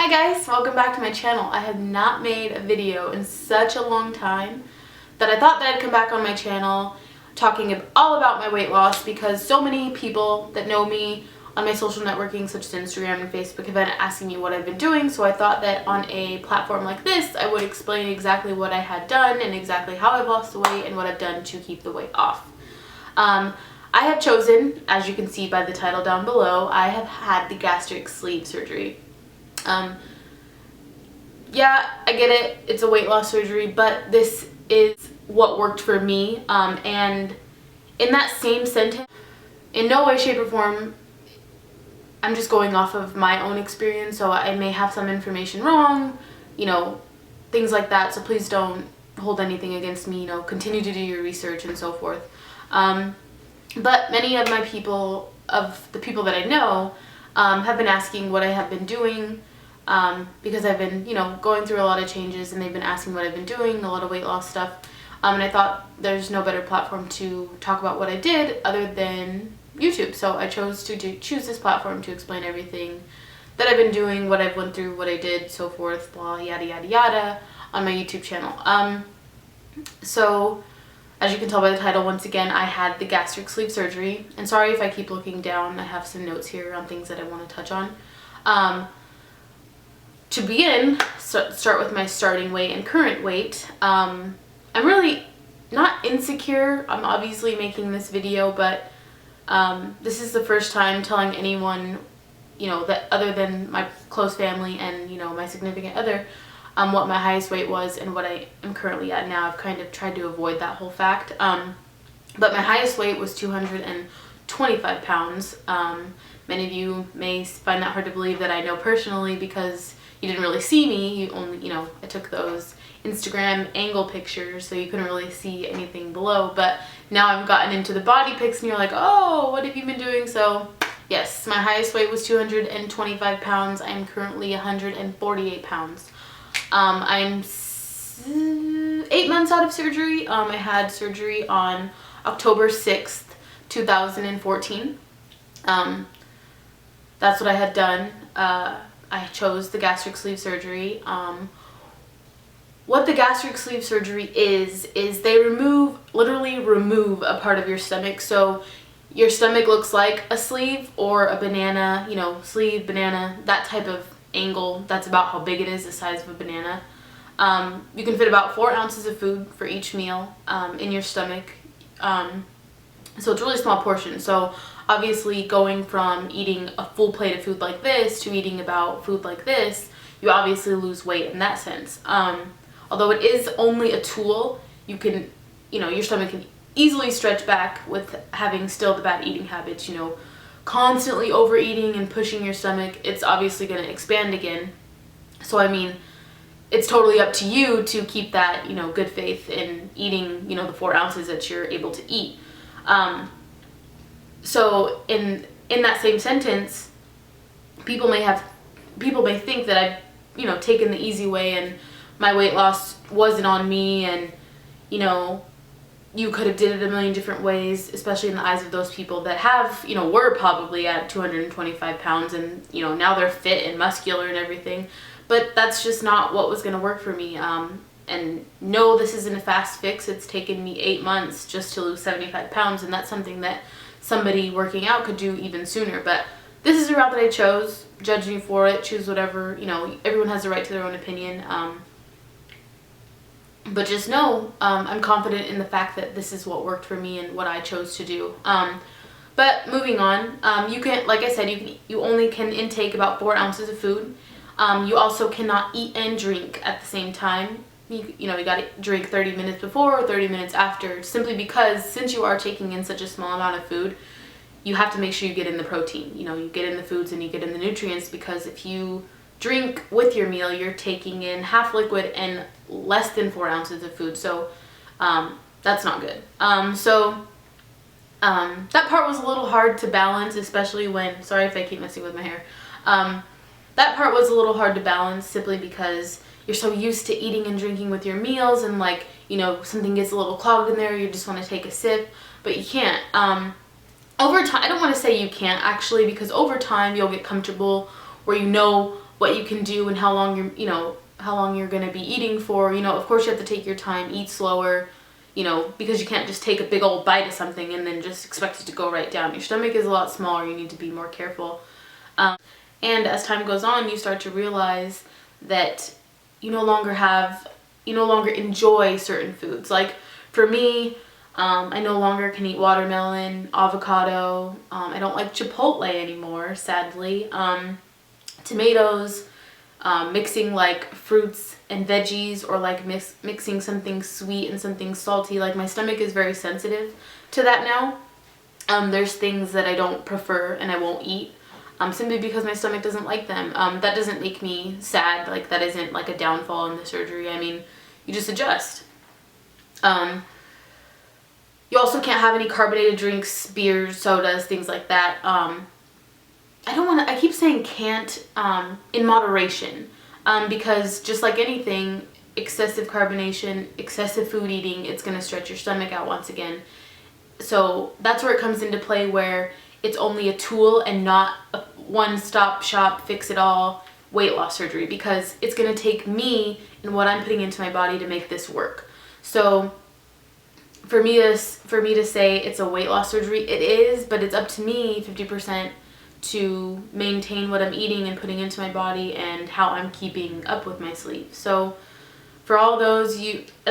Hi guys, welcome back to my channel. I have not made a video in such a long time that I thought that I'd come back on my channel talking all about my weight loss, because so many people that know me on my social networking such as Instagram and Facebook have been asking me what I've been doing. So I thought that on a platform like this I would explain exactly what I had done and exactly how I've lost the weight and what I've done to keep the weight off. I have chosen, as you can see by the title down below, I have had the gastric sleeve surgery. Yeah, I get it, it's a weight loss surgery, but this is what worked for me, and in that same sentence, in no way, shape, or form, I'm just going off of my own experience, so I may have some information wrong, things like that, so please don't hold anything against me, continue to do your research and so forth. But many of the people that I know, have been asking what I have been doing, because I've been, going through a lot of changes, and they've been asking what I've been doing, a lot of weight loss stuff, and I thought there's no better platform to talk about what I did other than YouTube, so I chose to choose this platform to explain everything that I've been doing, what I've went through, what I did, so forth, blah, yada, yada, yada, on my YouTube channel. So, as you can tell by the title, once again, I had the gastric sleeve surgery, and sorry if I keep looking down, I have some notes here on things that I want to touch on. To begin, start with my starting weight and current weight. I'm really not insecure. I'm obviously making this video, but this is the first time telling anyone, that other than my close family and, my significant other, what my highest weight was and what I am currently at now. I've kind of tried to avoid that whole fact. But my highest weight was 225 pounds. Many of you may find that hard to believe that I know personally, because you didn't really see me. You only, I took those Instagram angle pictures, so you couldn't really see anything below. But now I've gotten into the body pics, and you're like, oh, what have you been doing? So yes, my highest weight was 225 pounds. I am currently 148 pounds. I'm 8 months out of surgery. I had surgery on October 6th, 2014. That's what I had done. I chose the gastric sleeve surgery. What the gastric sleeve surgery is they literally remove a part of your stomach. So your stomach looks like a sleeve or a banana, sleeve, banana, that type of angle. That's about how big it is, the size of a banana. You can fit about 4 ounces of food for each meal in your stomach. So it's a really small portion. So obviously, going from eating a full plate of food like this to eating about food like this, you obviously lose weight in that sense. Although it is only a tool, you can, your stomach can easily stretch back with having still the bad eating habits, constantly overeating and pushing your stomach. It's obviously going to expand again. So, I mean, it's totally up to you to keep that, good faith in eating, the 4 ounces that you're able to eat. So in that same sentence, people may think that I've, taken the easy way and my weight loss wasn't on me, and, you could have did it a million different ways, especially in the eyes of those people that have, were probably at 225 pounds and, now they're fit and muscular and everything. But that's just not what was going to work for me. And no, this isn't a fast fix. It's taken me 8 months just to lose 75 pounds, and that's something that somebody working out could do even sooner. But this is the route that I chose. Judge me for it, choose whatever, everyone has the right to their own opinion. But just know, I'm confident in the fact that this is what worked for me and what I chose to do. But moving on, you can, like I said, you only can intake about 4 ounces of food. You also cannot eat and drink at the same time. You gotta drink 30 minutes before or 30 minutes after, simply because since you are taking in such a small amount of food, you have to make sure you get in the protein. You get in the foods and you get in the nutrients, because if you drink with your meal, you're taking in half liquid and less than 4 ounces of food. So that's not good. That part was a little hard to balance, especially when, sorry if I keep messing with my hair. That part was a little hard to balance simply because you're so used to eating and drinking with your meals, and something gets a little clogged in there, you just want to take a sip, but you can't. Over time, I don't want to say you can't actually, because over time you'll get comfortable where what you can do and how long how long you're going to be eating for. Of course you have to take your time, eat slower, because you can't just take a big old bite of something and then just expect it to go right down. Your stomach is a lot smaller. You need to be more careful. And as time goes on, you start to realize that you no longer enjoy certain foods. Like for me, I no longer can eat watermelon, avocado. I don't like Chipotle anymore, sadly. Tomatoes, mixing like fruits and veggies, or like mixing something sweet and something salty. Like my stomach is very sensitive to that now. There's things that I don't prefer and I won't eat. Simply because my stomach doesn't like them. That doesn't make me sad. Like that isn't like a downfall in the surgery. I mean, you just adjust. You also can't have any carbonated drinks, beers, sodas, things like that. I keep saying can't, in moderation. Because just like anything, excessive carbonation, excessive food eating, it's going to stretch your stomach out once again. So that's where it comes into play, where it's only a tool and not a one-stop shop, fix-it-all weight loss surgery, because it's going to take me and what I'm putting into my body to make this work. So for me to say it's a weight loss surgery, it is, but it's up to me 50% to maintain what I'm eating and putting into my body and how I'm keeping up with my sleep. So for all those of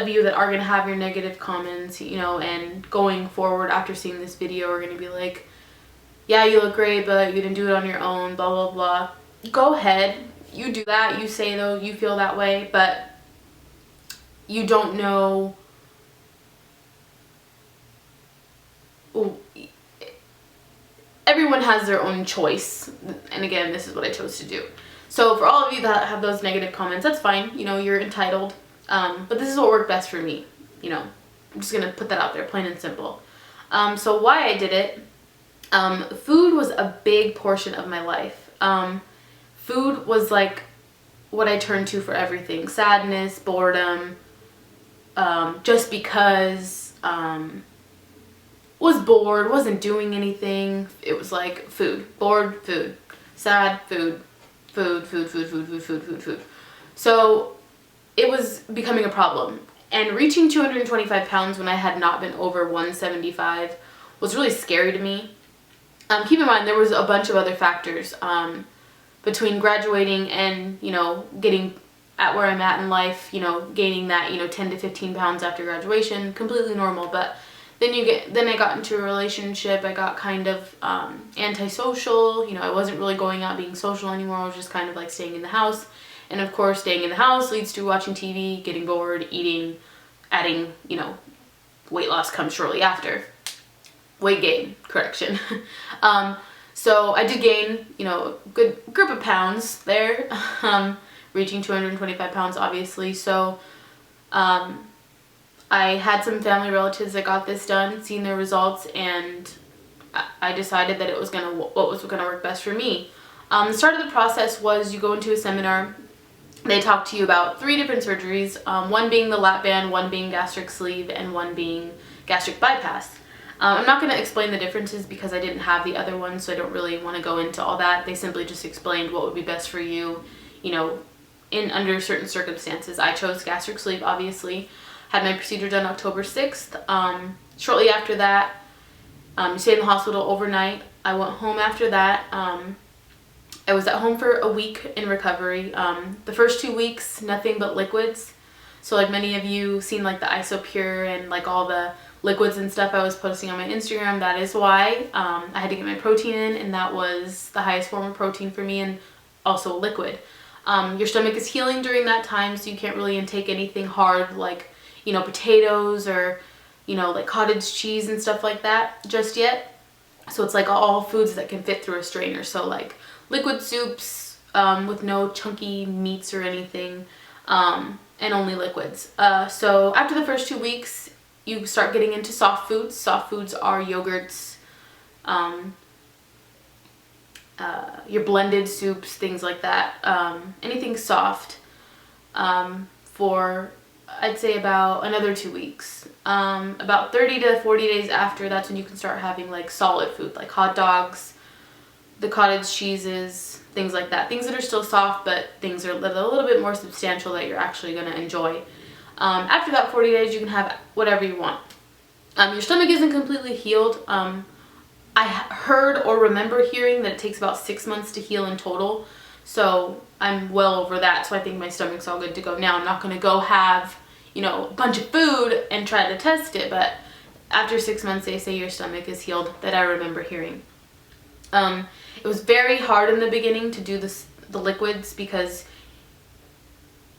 you that are going to have your negative comments, and going forward after seeing this video are going to be like, yeah, you look great, but you didn't do it on your own, blah, blah, blah. Go ahead. You do that. You say, though, you feel that way, but you don't know. Everyone has their own choice. And again, this is what I chose to do. So for all of you that have those negative comments, that's fine. You're entitled. But this is what worked best for me. I'm just going to put that out there, plain and simple. So why I did it. Food was a big portion of my life. Food was like what I turned to for everything. Sadness, boredom, just because, was bored, wasn't doing anything. It was like food, bored, food, sad, food, food, food, food, food, food, food, food, food. So it was becoming a problem. And reaching 225 pounds when I had not been over 175 was really scary to me. Keep in mind, there was a bunch of other factors between graduating and, getting at where I'm at in life, gaining that, 10 to 15 pounds after graduation, completely normal. But then I got into a relationship. I got kind of antisocial. I wasn't really going out being social anymore. I was just kind of like staying in the house. And of course, staying in the house leads to watching TV, getting bored, eating, adding, weight loss comes shortly after. Weight gain, correction. So I did gain, a good group of pounds there, reaching 225 pounds, obviously. So I had some family relatives that got this done, seen their results, and I decided that what was gonna work best for me. The start of the process was you go into a seminar. They talk to you about 3 different surgeries, one being the lap band, one being gastric sleeve, and one being gastric bypass. I'm not going to explain the differences because I didn't have the other one, so I don't really want to go into all that. They simply just explained what would be best for you, in under certain circumstances. I chose gastric sleeve, obviously. Had my procedure done October 6th. Shortly after that, you stay in the hospital overnight. I went home after that. I was at home for a week in recovery. The first 2 weeks, nothing but liquids. So like many of you seen like the Isopure and like all the liquids and stuff I was posting on my Instagram. That is why I had to get my protein in, and that was the highest form of protein for me, and also liquid. Your stomach is healing during that time, so you can't really intake anything hard like, potatoes or, like cottage cheese and stuff like that just yet. So it's like all foods that can fit through a strainer. So like liquid soups with no chunky meats or anything, and only liquids. So after the first 2 weeks, you start getting into soft foods. Soft foods are yogurts, your blended soups, things like that. Anything soft for, I'd say, about another 2 weeks. About 30 to 40 days after, that's when you can start having like solid food, like hot dogs, the cottage cheeses, things like that. Things that are still soft, but things that are a little bit more substantial that you're actually going to enjoy. After that 40 days, you can have whatever you want. Your stomach isn't completely healed. I heard or remember hearing that it takes about 6 months to heal in total. So I'm well over that. So I think my stomach's all good to go now. I'm not going to go have, you know, a bunch of food and try to test it. But after 6 months, they say your stomach is healed, that I remember hearing. It was very hard in the beginning to do the liquids, because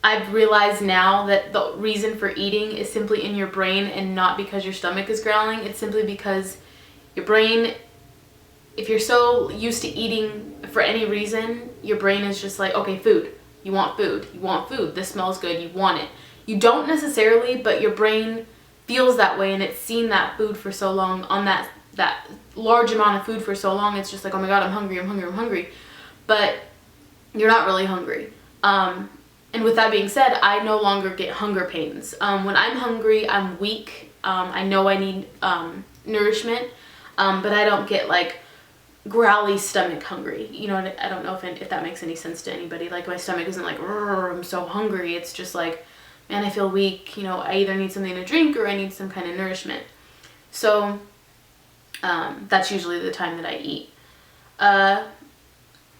I've realized now that the reason for eating is simply in your brain and not because your stomach is growling. It's simply because your brain, if you're so used to eating for any reason, your brain is just like, okay, food. You want food. You want food. This smells good. You want it. You don't necessarily, but your brain feels that way, and it's seen that food for so long, on that large amount of food for so long. It's just like, oh my god, I'm hungry, I'm hungry, I'm hungry. But you're not really hungry. And with that being said, I no longer get hunger pains. When I'm hungry, I'm weak. I know I need nourishment, but I don't get like growly stomach hungry. You know, I don't know if that makes any sense to anybody. Like, my stomach isn't like, I'm so hungry. It's just like, man, I feel weak. You know, I either need something to drink or I need some kind of nourishment. So that's usually the time that I eat.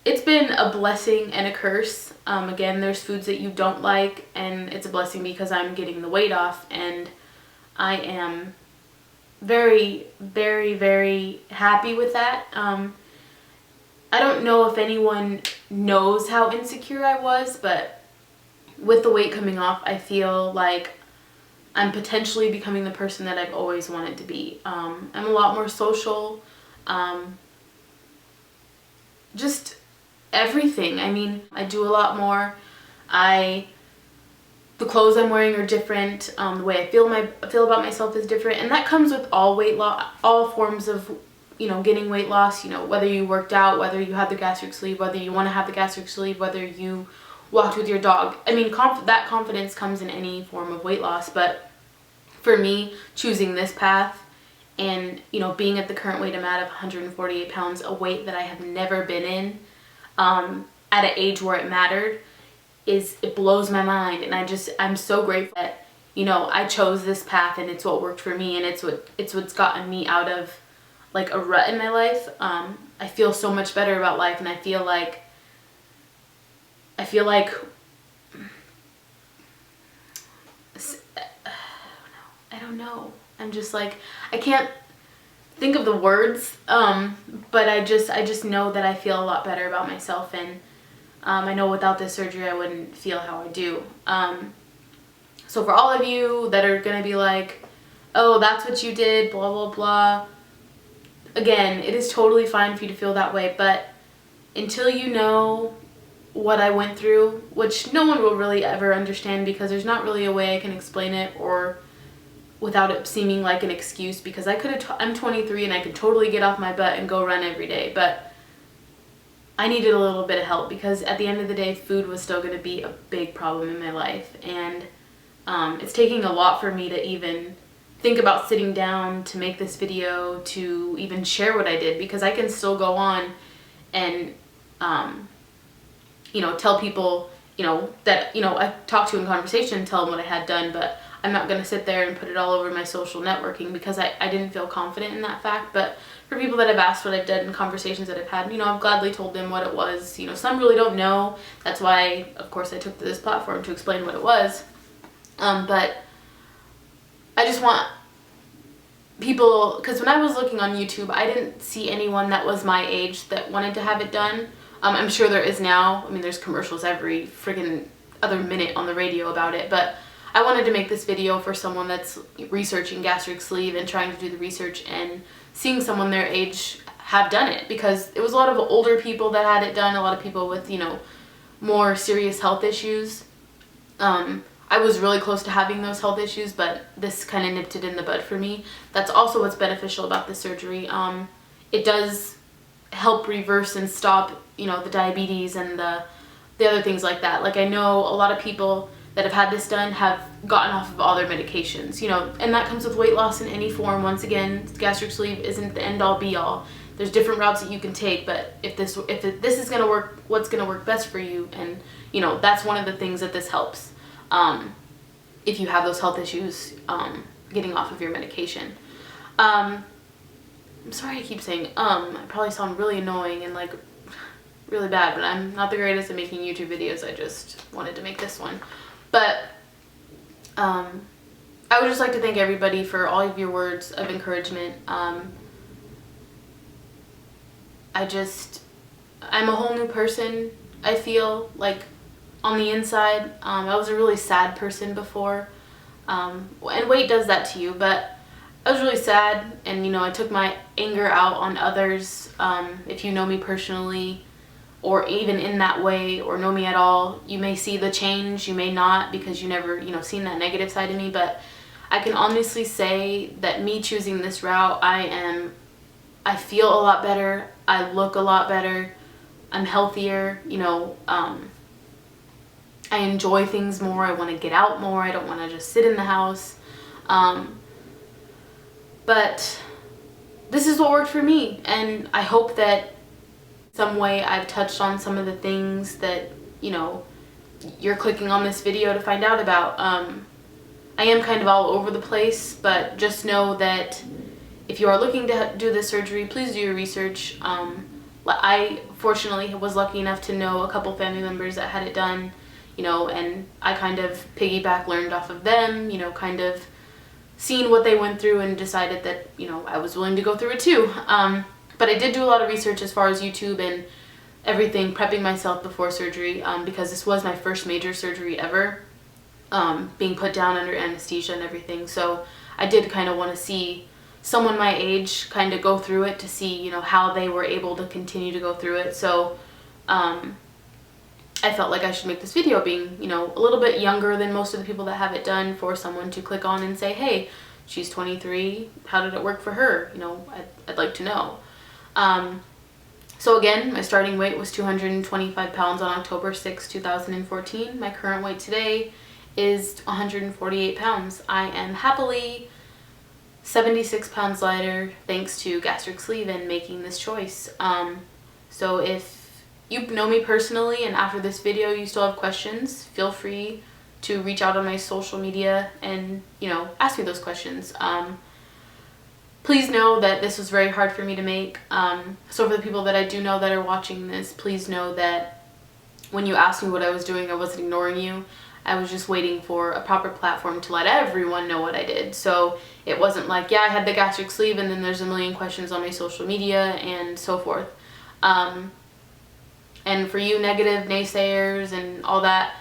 It's been a blessing and a curse. Again, there's foods that you don't like, and it's a blessing because I'm getting the weight off, and I am very, very, very happy with that. I don't know if anyone knows how insecure I was, but with the weight coming off, I feel like I'm potentially becoming the person that I've always wanted to be. I'm a lot more social. Just everything. I mean, I do a lot more. The clothes I'm wearing are different. The way I feel about myself is different, and that comes with all weight loss, all forms of, you know, getting weight loss. You know, whether you worked out, whether you had the gastric sleeve, whether you want to have the gastric sleeve, whether you walked with your dog. I mean, that confidence comes in any form of weight loss. But for me, choosing this path and, you know, being at the current weight I'm at of 148 pounds, a weight that I have never been in, at an age where it mattered, it blows my mind. And I'm so grateful that, you know, I chose this path, and it's what worked for me, and it's what's gotten me out of like a rut in my life. I feel so much better about life, and I feel like I don't know. I'm just like, I can't think of the words, but I just know that I feel a lot better about myself, and I know without this surgery I wouldn't feel how I do. So for all of you that are gonna be like, oh, that's what you did, blah blah blah, again, it is totally fine for you to feel that way, but until you know what I went through, which no one will really ever understand, because there's not really a way I can explain it or without it seeming like an excuse, because I'm 23 and I could totally get off my butt and go run every day, but I needed a little bit of help, because at the end of the day, food was still going to be a big problem in my life, and it's taking a lot for me to even think about sitting down to make this video, to even share what I did, because I can still go on and you know, tell people, you know, that, you know, I talked to in conversation, tell them what I had done, but I'm not going to sit there and put it all over my social networking, because I didn't feel confident in that fact. But for people that have asked what I've done in conversations that I've had, you know, I've gladly told them what it was. You know, some really don't know. That's why, of course, I took to this platform to explain what it was. But I just want people, because when I was looking on YouTube, I didn't see anyone that was my age that wanted to have it done. I'm sure there is now. I mean, there's commercials every friggin' other minute on the radio about it, but I wanted to make this video for someone that's researching gastric sleeve and trying to do the research and seeing someone their age have done it, because it was a lot of older people that had it done, a lot of people with, you know, more serious health issues. I was really close to having those health issues, but this kind of nipped it in the bud for me. That's also what's beneficial about the surgery. It does help reverse and stop, you know, the diabetes and the other things like that. Like, I know a lot of people that have had this done have gotten off of all their medications, you know, and that comes with weight loss in any form. Once again, gastric sleeve isn't the end all be all. there's different routes that you can take, but if this is going to work, what's going to work best for you? And, you know, that's one of the things that this helps. If you have those health issues, getting off of your medication. I'm sorry I keep saying, I probably sound really annoying and like really bad, but I'm not the greatest at making YouTube videos. I just wanted to make this one. But, I would just like to thank everybody for all of your words of encouragement. I'm a whole new person, I feel like, on the inside. I was a really sad person before, and weight does that to you, but I was really sad, and, you know, I took my anger out on others. If you know me personally, or even in that way, or know me at all, you may see the change, you may not, because you never, you know, seen that negative side of me. But I can honestly say that me choosing this route, I feel a lot better, I look a lot better, I'm healthier, you know, I enjoy things more, I want to get out more, I don't want to just sit in the house. But this is what worked for me, and I hope that some way I've touched on some of the things that, you know, you're clicking on this video to find out about. I am kind of all over the place, but just know that if you are looking to do this surgery, please do your research. I fortunately was lucky enough to know a couple family members that had it done, you know, and I kind of learned off of them, you know, kind of seen what they went through and decided that, you know, I was willing to go through it too. But I did do a lot of research as far as YouTube and everything, prepping myself before surgery, because this was my first major surgery ever, being put down under anesthesia and everything. So I did kind of want to see someone my age kind of go through it, to see, you know, how they were able to continue to go through it. So I felt like I should make this video, being, you know, a little bit younger than most of the people that have it done, for someone to click on and say, hey, she's 23, how did it work for her? You know, I'd like to know. So again, my starting weight was 225 pounds on October 6, 2014. My current weight today is 148 pounds. I am happily 76 pounds lighter thanks to gastric sleeve and making this choice. So if you know me personally and after this video you still have questions, feel free to reach out on my social media and, you know, ask me those questions. Please know that this was very hard for me to make. So for the people that I do know that are watching this, please know that when you asked me what I was doing, I wasn't ignoring you. I was just waiting for a proper platform to let everyone know what I did. So it wasn't like, yeah, I had the gastric sleeve and then there's a million questions on my social media and so forth. And for you negative naysayers and all that,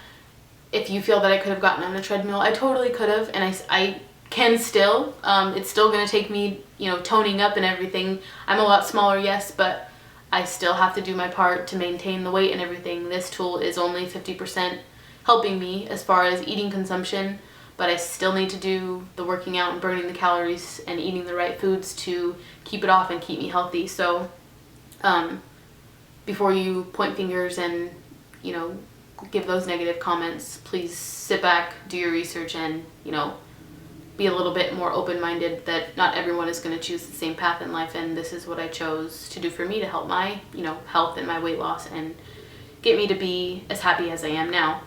if you feel that I could have gotten on a treadmill, I totally could have, and I can still. It's still going to take me, you know, toning up and everything. I'm a lot smaller, yes, but I still have to do my part to maintain the weight and everything. This tool is only 50% helping me as far as eating consumption, but I still need to do the working out and burning the calories and eating the right foods to keep it off and keep me healthy. So before you point fingers and, you know, give those negative comments, please sit back, do your research, and, you know, be a little bit more open-minded that not everyone is going to choose the same path in life, and this is what I chose to do for me to help my, you know, health and my weight loss and get me to be as happy as I am now.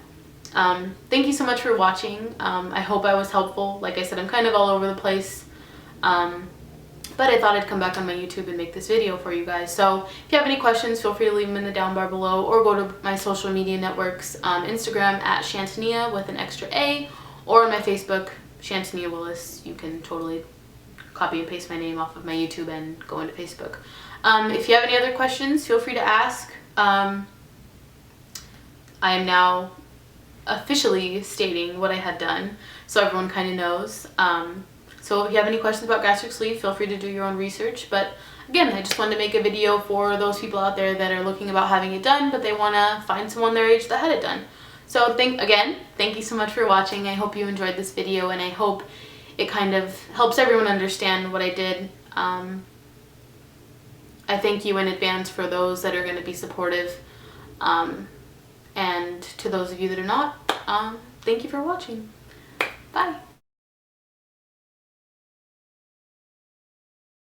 Thank you so much for watching. I hope I was helpful. Like I said, I'm kind of all over the place, but I thought I'd come back on my YouTube and make this video for you guys. So if you have any questions, feel free to leave them in the down bar below, or go to my social media networks, Instagram at Shantania with an extra A, or on my Facebook, Shantania Willis. You can totally copy and paste my name off of my YouTube and go into Facebook. If you have any other questions, feel free to ask. I am now officially stating what I had done, so everyone kind of knows. So if you have any questions about gastric sleeve, feel free to do your own research. But again, I just wanted to make a video for those people out there that are looking about having it done, but they want to find someone their age that had it done. So thank you so much for watching. I hope you enjoyed this video, and I hope it kind of helps everyone understand what I did. I thank you in advance for those that are going to be supportive. And to those of you that are not, thank you for watching. Bye.